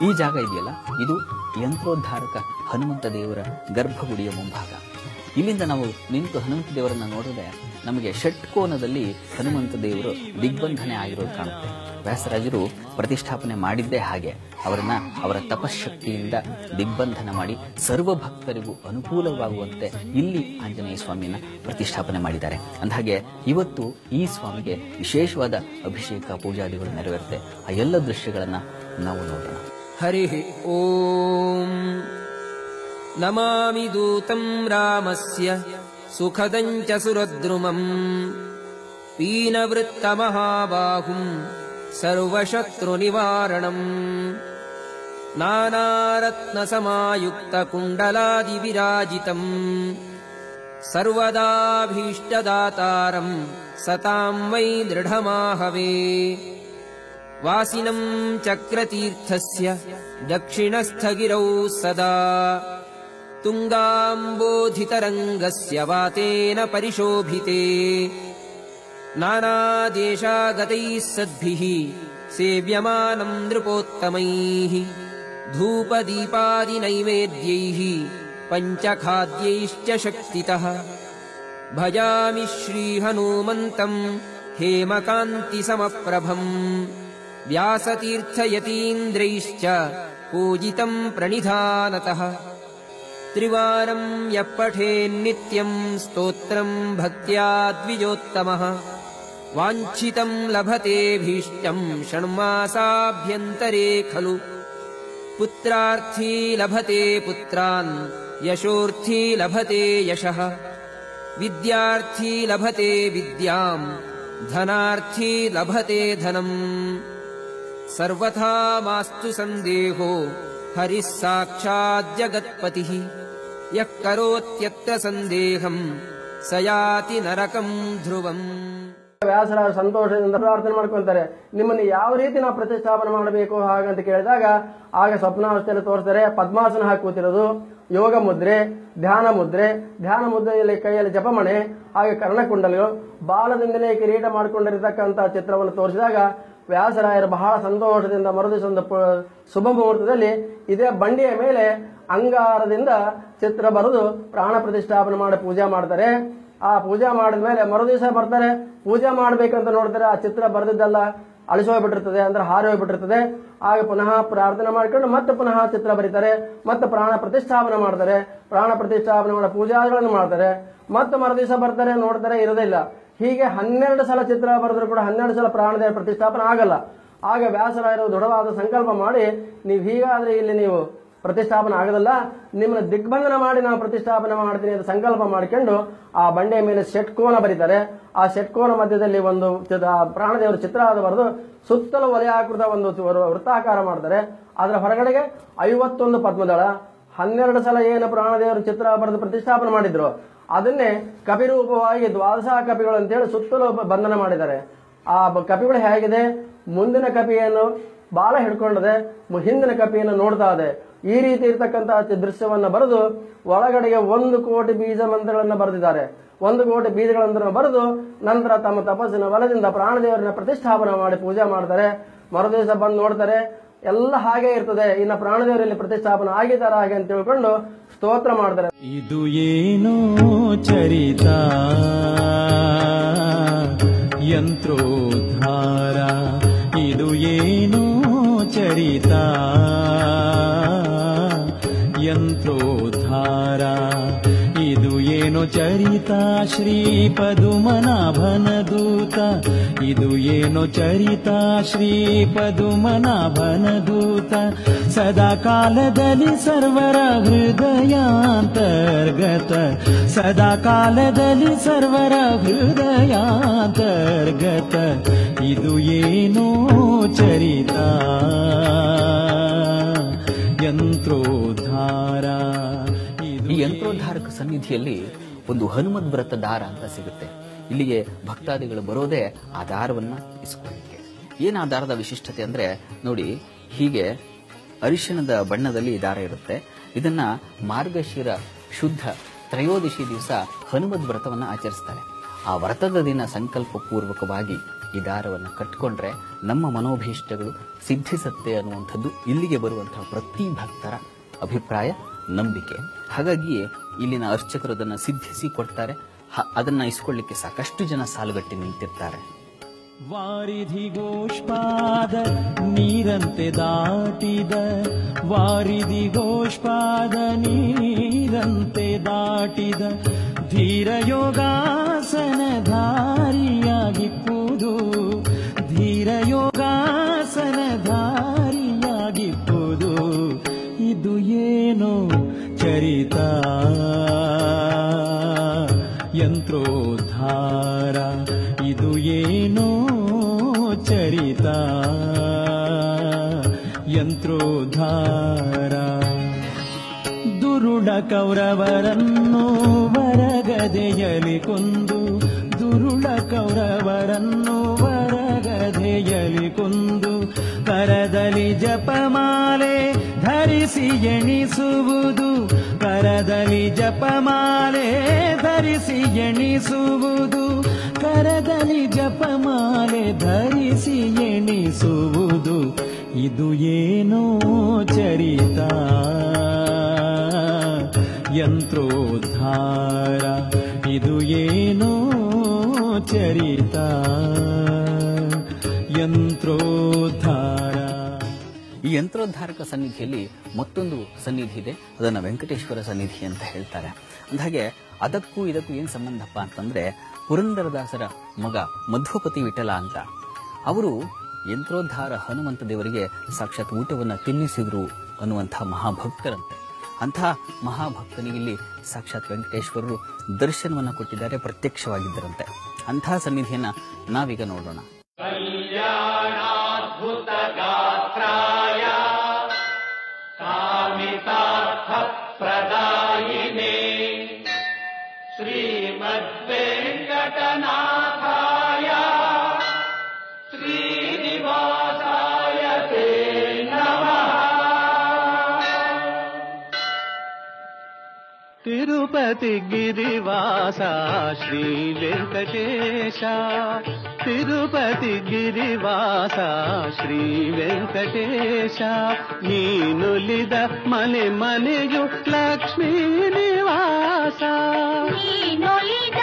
ಈ ಜಾಗ ಇದೆಯಲ್ಲ, ಇದು ಯಂತ್ರೋದ್ಧಾರಕ ಹನುಮಂತ ದೇವರ ಗರ್ಭಗುಡಿಯ ಮುಂಭಾಗ. ಇಲ್ಲಿಂದ ನಾವು ನಿಂತು ಹನುಮಂತ ದೇವರನ್ನ ನೋಡಿದ್ರೆ ನಮಗೆ ಷಟ್ಕೋನದಲ್ಲಿ ಹನುಮಂತ ದೇವರು ದಿಗ್ಬಂಧನೆ ಆಗಿರೋದು ಕಾಣುತ್ತೆ. ವ್ಯಾಸರಾಜರು ಪ್ರತಿಷ್ಠಾಪನೆ ಮಾಡಿದ್ದೇ ಹಾಗೆ. ಅವರನ್ನ ಅವರ ತಪಶಕ್ತಿಯಿಂದ ದಿಗ್ಬಂಧನ ಮಾಡಿ ಸರ್ವ ಭಕ್ತರಿಗೂ ಅನುಕೂಲವಾಗುವಂತೆ ಇಲ್ಲಿ ಆಂಜನೇಯ ಸ್ವಾಮಿಯನ್ನ ಪ್ರತಿಷ್ಠಾಪನೆ ಮಾಡಿದ್ದಾರೆ. ಅಂದಹಾಗೆ ಇವತ್ತು ಈ ಸ್ವಾಮಿಗೆ ವಿಶೇಷವಾದ ಅಭಿಷೇಕ ಪೂಜಾದಿಗಳು ನೆರವೇರುತ್ತೆ. ಆ ಎಲ್ಲ ದೃಶ್ಯಗಳನ್ನ ನಾವು ನೋಡೋಣ. ಹರಿ ಓಂ ನಮಾಮಿ ದೂತಂ ರಾಮಸ್ಯ ಸುಖದಂ ಚ ಸುರದ್ರುಮಂ ಪೀನವೃತ್ತಮಹಾಬಾಹುಂ ಸರ್ವಶತ್ರುನಿವಾರಣಂ ನಾನಾರತ್ನಸಮಾಯುಕ್ತಕುಂಡಲಾದಿವಿರಾಜಿತಂ ಸರ್ವದಾಭೀಷ್ಟದಾತಾರಂ ಸತಾಂ ವೈ ದೃಢಮಾಹವೇ ವಾಸಿನಂ ಚಕ್ರತೀರ್ಥಸ್ಯ ದಕ್ಷಿಣಸ್ಥಗಿರೌ ಸದಾ ತುಂಗಾಂಬೋಧಿತರಂಗಸ್ಯ ವಾತೇನ ಪರಿಶೋಭಿತೆ ನಾನಾದೇಶಾಗತೈಃ ಸದ್ಭಿಃ ಸೇವ್ಯಮಾನಂ ನೃಪೋತ್ತಮೈಃ ಧೂಪದೀಪಾದಿನೈವೇದ್ಯೈಃ ಪಂಚಖಾದ್ಯೈಶ್ಚ ಶಕ್ತಿತಃ ಭಜಾಮಿ ಶ್ರೀಹನುಮಂತಂ ಹೇಮಕಾಂತಿಸಮಪ್ರಭಂ ವ್ಯಾಸತೀರ್ಥಯತೀಂದ್ರೈಶ್ಚ ಪೂಜಿತಂ ಪ್ರಣಿಧಾನತಃ ತ್ರಿವಾರಂ ಯಃ ಪಠೇನ್ನಿತ್ಯಂ ಸ್ತೋತ್ರಂ ಭಕ್ತ್ಯಾ ದ್ವಿಜೋತ್ತಮಃ ವಾಂಛಿತಂ ಲಭತೇಭೀಷ್ಟಂ ಷಣ್ಮಾಸಾಭ್ಯಂತರೇ ಖಲು ಪುತ್ರಾರ್ಥೀ ಲಭತೆ ಪುತ್ರಾನ್ ಯಶೋರ್ಥೀ ಲಭತೆ ಯಶಃ ವಿದ್ಯಾರ್ಥೀ ಲಭತೆ ವಿದ್ಯಾಂ ಧನಾರ್ಥೀ ಲಭತೆ ಧನಂ ಸರ್ವಥಾ ಮಾಸ್ತು ಸಂದೇಹೋ ಹರಿಃ ಸಾಕ್ಷಾತ್ ಜಗತ್ಪತಿಃ ಯಃ ಕರೋತ್ಯತ್ರ ಸಂದೇಹಂ ಸ ಯಾತಿ ನರಕಂ ಧ್ರುವಂ. ವ್ಯಾಸರಾಜ ಸಂತೋಷದಿಂದ ಪ್ರಾರ್ಥನೆ ಮಾಡ್ಕೊಂತಾರೆ, ನಿಮ್ಮನ್ನು ಯಾವ ರೀತಿ ನಾವು ಪ್ರತಿಷ್ಠಾಪನೆ ಮಾಡಬೇಕು ಹಾಗಂತ ಕೇಳಿದಾಗ ಆಗ ಸ್ವಪ್ನಾವಸ್ಥೆಯಲ್ಲಿ ತೋರಿಸ್ತಾರೆ. ಪದ್ಮಾಸನ ಹಾಕಿ ಕೂತಿರೋದು, ಯೋಗ ಮುದ್ರೆ, ಧ್ಯಾನ ಮುದ್ರೆಯಲ್ಲಿ ಕೈಯಲ್ಲಿ ಜಪಮಣೆ, ಹಾಗೆ ಕರ್ಣಕುಂಡಲಿಗಳು, ಬಾಲದಿಂದಲೇ ಕಿರೀಟ ಮಾಡಿಕೊಂಡಿರತಕ್ಕಂಥ ಚಿತ್ರವನ್ನು ತೋರಿಸಿದಾಗ ವ್ಯಾಸರಾಯರು ಬಹಳ ಸಂತೋಷದಿಂದ ಮರುದಿವಸ ಶುಭ ಮುಹೂರ್ತದಲ್ಲಿ ಇದೇ ಬಂಡಿಯ ಮೇಲೆ ಅಂಗಾರದಿಂದ ಚಿತ್ರ ಬರೆದು ಪ್ರಾಣ ಪ್ರತಿಷ್ಠಾಪನೆ ಮಾಡಿ ಪೂಜೆ ಮಾಡ್ತಾರೆ. ಆ ಪೂಜೆ ಮಾಡಿದ ಮೇಲೆ ಮರುದಿವಸ ಬರ್ತಾರೆ, ಪೂಜೆ ಮಾಡ್ಬೇಕಂತ ನೋಡ್ತಾರೆ, ಆ ಚಿತ್ರ ಬರೆದಿದ್ದೆಲ್ಲ ಅಳಿಸೋಗ್ಬಿಟ್ಟಿರ್ತದೆ, ಅಂದ್ರೆ ಹಾರಿ ಹೋಗ್ಬಿಟ್ಟಿರ್ತದೆ. ಆಗ ಪುನಃ ಪ್ರಾರ್ಥನೆ ಮಾಡ್ಕೊಂಡು ಮತ್ತೆ ಪುನಃ ಚಿತ್ರ ಬರೀತಾರೆ, ಮತ್ತೆ ಪ್ರಾಣ ಪ್ರತಿಷ್ಠಾಪನೆ ಮಾಡ್ತಾರೆ. ಪ್ರಾಣ ಪ್ರತಿಷ್ಠಾಪನೆ ಮಾಡೋ ಪೂಜಾಗಳನ್ನು ಮಾಡ್ತಾರೆ. ಮತ್ತೆ ಮರುದಿವಸ ಬರ್ತಾರೆ, ನೋಡ್ತಾರೆ, ಇರೋದಿಲ್ಲ. ಹೀಗೆ 12 ಸಲ ಚಿತ್ರ ಬರೆದ್ರು ಕೂಡ 12 ಸಲ ಪ್ರಾಣದೇವ ಪ್ರತಿಷ್ಠಾಪನೆ ಆಗಲ್ಲ. ಆಗ ವ್ಯಾಸರಾಯರು ದೃಢವಾದ ಸಂಕಲ್ಪ ಮಾಡಿ, ನೀವು ಹೀಗಾದ್ರೆ ಇಲ್ಲಿ ನೀವು ಪ್ರತಿಷ್ಠಾಪನೆ ಆಗದಲ್ಲ, ನಿಮ್ಮನ್ನ ದಿಗ್ಬಂಧನ ಮಾಡಿ ನಾವು ಪ್ರತಿಷ್ಠಾಪನೆ ಮಾಡ್ತೀನಿ ಅಂತ ಸಂಕಲ್ಪ ಮಾಡಿಕೊಂಡು ಆ ಬಂಡೆಯ ಮೇಲೆ ಷಟ್ಕೋನ ಬರೀತಾರೆ. ಆ ಷಟ್ಕೋನ ಮಧ್ಯದಲ್ಲಿ ಒಂದು ಪ್ರಾಣದೇವರ ಚಿತ್ರ ಆದ ಬರೆದು ಸುತ್ತಲೂ ವಲಯಾಕೃತ ಒಂದು ವೃತ್ತಾಕಾರ ಮಾಡ್ತಾರೆ. ಅದರ ಹೊರಗಡೆಗೆ 51 ಪದ್ಮದಳ, 12 ಸಲ ಏನು ಪ್ರಾಣದೇವರ ಚಿತ್ರ ಬರೆದು ಪ್ರತಿಷ್ಠಾಪನೆ ಮಾಡಿದ್ರು ಅದನ್ನೇ ಕಪಿರೂಪವಾಗಿ ದ್ವಾದಶ ಕಪಿಗಳು ಅಂತೇಳಿ ಸುತ್ತಲೂ ಬಂಧನ ಮಾಡಿದ್ದಾರೆ. ಆ ಕಪಿಗಳು ಹೇಗಿದೆ, ಮುಂದಿನ ಕಪಿಯನ್ನು ಬಾಲ ಹಿಡ್ಕೊಂಡಿದೆ, ಹಿಂದಿನ ಕಪಿಯನ್ನು ನೋಡ್ತಾ ಇದೆ. ಈ ರೀತಿ ಇರ್ತಕ್ಕಂತಹ ದೃಶ್ಯವನ್ನ ಬರೆದು ಒಳಗಡೆಗೆ 1 ಕೋಟಿ ಬೀಜ ಮಂತ್ರಗಳನ್ನ ಬರೆದಿದ್ದಾರೆ. 1 ಕೋಟಿ ಬೀಜಗಳನ್ನು ಬರೆದು ನಂತರ ತಮ್ಮ ತಪಸ್ಸಿನ ಬಲದಿಂದ ಪ್ರಾಣದೇವರನ್ನ ಪ್ರತಿಷ್ಠಾಪನೆ ಮಾಡಿ ಪೂಜೆ ಮಾಡ್ತಾರೆ. ಮರುದಿವಸ ಬಂದು ನೋಡ್ತಾರೆ, ಎಲ್ಲ ಹಾಗೆ ಇರ್ತದೆ. ಇನ್ನು ಪ್ರಾಣದೇವರಲ್ಲಿ ಪ್ರತಿಷ್ಠಾಪನೆ ಆಗಿದ್ದಾರ ಹಾಗೆ ಅಂತ ತಿಳ್ಕೊಂಡು ಸ್ತೋತ್ರ ಮಾಡ್ತಾರೆ. ಇದು ಏನೋ ಚರಿತ ಯಂತ್ರೋದ್ಧಾರ, ಇದು ಏನೋ ಚರಿತ ಯಂತ್ರೋದ್ಧಾರ, ಇದು ಏನೋ ಚರಿತ ಶ್ರೀಪದುಮನಾಭನ ದೂತ, ಇದು ಏನೋ ಚರಿತ ಶ್ರೀಪದುಮನಾಭನ ದೂತ, ಸದಾ ಕಾಲದಲ್ಲಿ ಸರ್ವರ ಹೃದಯಾಂತರ್ಗತ, ಸದಾ ಕಾಲದಲ್ಲಿ ಸರ್ವರ ಹೃದಯಾಂತರ್ಗತ, ಇದು ಏನೋ ಚರಿತ ಯಂತ್ರೋದ್ಧಾರ. ಈ ಯಂತ್ರೋದ್ಧಾರಕ ಸನ್ನಿಧಿಯಲ್ಲಿ ಒಂದು ಹನುಮದ್ ವ್ರತ ದಾರ ಅಂತ ಸಿಗುತ್ತೆ. ಇಲ್ಲಿಗೆ ಭಕ್ತಾದಿಗಳು ಬರೋದೇ ಆ ದಾರವನ್ನ ಇಸ್ಕೊಳ್ಳಿಕ್ಕೆ. ಏನ್ ಆ ದಾರದ ವಿಶಿಷ್ಟತೆ ಅಂದ್ರೆ ನೋಡಿ, ಹೀಗೆ ಅರಿಶಿಣದ ಬಣ್ಣದಲ್ಲಿ ಈ ದಾರ ಇರುತ್ತೆ. ಇದನ್ನ ಮಾರ್ಗಶಿರ ಶುದ್ಧ ತ್ರಯೋದಶಿ ದಿವಸ ಹನುಮದ್ ವ್ರತವನ್ನ ಆಚರಿಸ್ತಾರೆ. ಆ ವ್ರತದ ದಿನ ಸಂಕಲ್ಪ ಪೂರ್ವಕವಾಗಿ ಈ ದಾರವನ್ನು ಕಟ್ಟಿಕೊಂಡ್ರೆ ನಮ್ಮ ಮನೋಭೀಷ್ಟಗಳು ಸಿದ್ಧಿಸುತ್ತೆ ಅನ್ನುವಂಥದ್ದು ಇಲ್ಲಿಗೆ ಬರುವಂತಹ ಪ್ರತಿ ಭಕ್ತರ ಅಭಿಪ್ರಾಯ, ನಂಬಿಕೆ. ಹಾಗಾಗಿಯೇ ಇಲ್ಲಿನ ಅರ್ಚಕರು ಅದನ್ನು ಸಿದ್ಧಿಸಿ ಕೊಡ್ತಾರೆ. ಅದನ್ನ ಇಸ್ಕೊಳ್ಳಿಕ್ಕೆ ಸಾಕಷ್ಟು ಜನ ಸಾಲುಗಟ್ಟಿ ನಿಂತಿರ್ತಾರೆ. ವಾರಿಧಿಗೋಷ್ಪಾದ ನೀರಂತೆ ದಾಟಿದ, ವಾರಿಧಿಗೋಷ್ಪಾದ ನೀರಂತೆ ದಾಟಿದ, ಧೀರ ಯೋಗಾಸನಧಾರಿಯಾಗಿಪ್ಪುದು, ಧೀರ ಯೋಗಾಸನಧಾರಿಯಾಗಿಪ್ಪುದು. ಇದು ಏನೋ ಚರಿತ ಯಂತ್ರೋದ್ಧಾರ, ಇದು ಏನೋ ಚರಿತ ಯಂತ್ರೋದ್ಧಾರ. ದುರುಳ ಕೌರವರನ್ನು ವರಗದೆಯಲಿ ಕೊಂದು, ದುರುಳ ಕೌರವರನ್ನು ವರಗದೆಯಲಿ ಕೊಂದು, ಕರದಲ್ಲಿ ಜಪಮಾಲೆ ಧರಿಸಿ ಎಣಿಸುವುದು, ಕರದಲ್ಲಿ ಜಪಮಾಲೆ ಧರಿಸಿ ಎಣಿಸುವುದು, ಕರದಲ್ಲಿ ಜಪಮಾಲೆ ಧರಿಸಿ ಎಣಿಸುವುದು. ಇದು ಏನೋ ಚರಿತ ಯಂತ್ರೋದ್ಧಾರ, ಇದು ಏನೋ ಚರಿತ ಯಂತ್ರೋದ್ಧಾರ. ಈ ಯಂತ್ರೋದ್ಧಾರಕ ಸನ್ನಿಧಿಯಲ್ಲಿ ಮತ್ತೊಂದು ಸನ್ನಿಧಿ ಇದೆ, ಅದನ್ನು ವೆಂಕಟೇಶ್ವರ ಸನ್ನಿಧಿ ಅಂತ ಹೇಳ್ತಾರೆ. ಅಂದಾಗೆ ಅದಕ್ಕೂ ಇದಕ್ಕೂ ಏನ್ ಸಂಬಂಧಪ್ಪ ಅಂತಂದ್ರೆ, ಪುರಂದರದಾಸರ ಮಗ ಮಧ್ವಪತಿ ವಿಠಲ ಅಂತ ಅವರು ಯಂತ್ರೋದ್ಧಾರ ಹನುಮಂತ ದೇವರಿಗೆ ಸಾಕ್ಷಾತ್ ಊಟವನ್ನು ತಿನ್ನಿಸಿದ್ರು ಅನ್ನುವಂಥ ಮಹಾಭಕ್ತರಂತೆ. ಅಂಥ ಮಹಾಭಕ್ತನಿಗೆ ಇಲ್ಲಿ ಸಾಕ್ಷಾತ್ ವೆಂಕಟೇಶ್ವರರು ದರ್ಶನವನ್ನು ಕೊಟ್ಟಿದ್ದಾರೆ, ಪ್ರತ್ಯಕ್ಷವಾಗಿದ್ದರಂತೆ. ಅಂಥ ಸನ್ನಿಧಿಯನ್ನ ನಾವೀಗ ನೋಡೋಣ. ಕಲ್ಯಾಣಾದ್ಭುತ ಗಾತ್ರಾಯ ಕಾಮಿತಾರ್ಥ ಪ್ರದಾಯಿನೇ ಶ್ರೀಮದ್ವೆಂಕಟನಾಥಾಯ ಶ್ರೀನಿವಾಸಾಯ ತೇ ನಮಃ. ತಿರುಪತಿ ಗಿರಿವಾಸ ಶ್ರೀ ವೆಂಕಟೇಶ, ತಿರುಪತಿ ಗಿರಿವಾಸ ಶ್ರೀ ವೆಂಕಟೇಶ, ನೀನುಲಿದ ಮನೆ ಮನೆಯು ಲಕ್ಷ್ಮೀ ನಿವಾಸ, ನೀನುಲಿದ